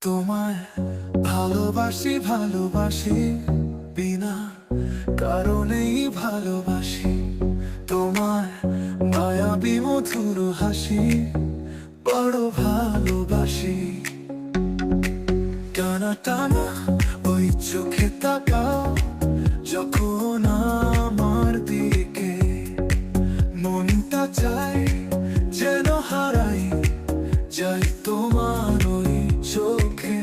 তোমায় ভালোবাসি ভালোবাসি, বিনা কারণেই ভালোবাসি। তোমায় মায়াবী মধুর হাসি বড় ভালোবাসি। টানা টানা ওই চোখে তাকাও যখন আমার দিকে, মনটা চায় যেন হারাই যাই তোমার ওই চোখে।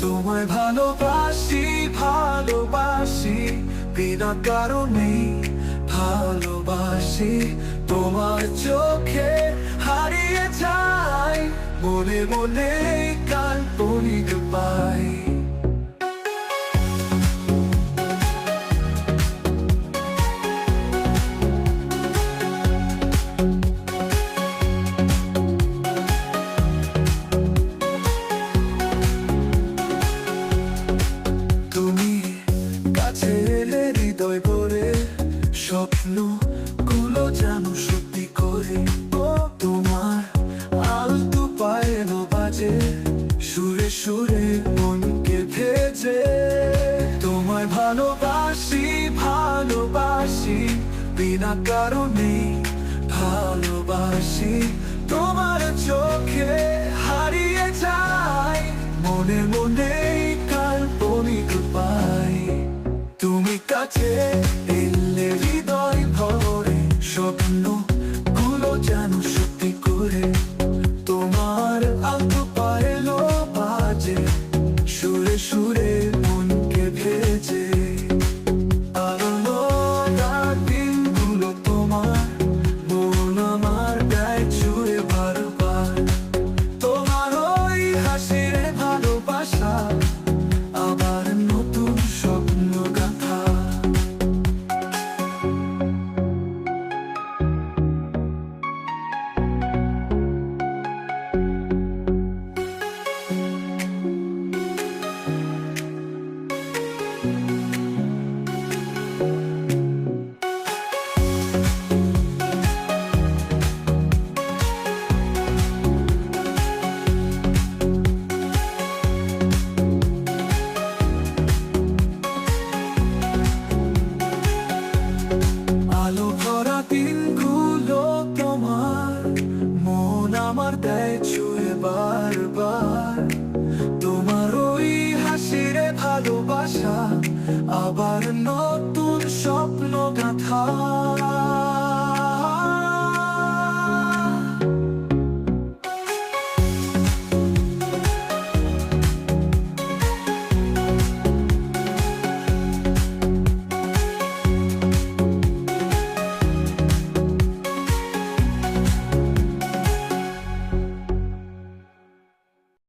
তোমায় ভালোবাসি ভালোবাসি, বিনা কারণেই ভালোবাসি। তোমার চোখে হারিয়ে যাই, মনে মনে কাল্পনিক পাই। তুমি কাছে এলে হৃদয় ভরে, স্বপ্ন গুলো জানো সত্যি করে। ও তোমার আলতু পায়েলো বাজে, সুরে সুরে মনকে ভেজে। তোমায় ভালোবাসি ভালোবাসি, বিনা কারণেই ভালোবাসি। তোমার চোখে হারিয়ে যাই, মনে মনে কাল্পনিক পাই। তুমি কাছে এলে হৃদয় ভরে, স্বপ্ন গুলো জানো সত্যি করে। তোমার আলতো পায়েলো বাজে, সুরে সুরে মনকে ভেজে। আলোর দিনগুলো তোমার, মন আমার গায়ে ছুঁয়ে বারবার। তোমার ওই হাসির ভালোবাসা আবার নতুন স্বপ্ন গাথা। আলো ভরা দিনগুলো তোমার, মন আমার দেয় ছুঁয়ে বারবার। তোমার ওই হাসিরে ভালোবাসা আবার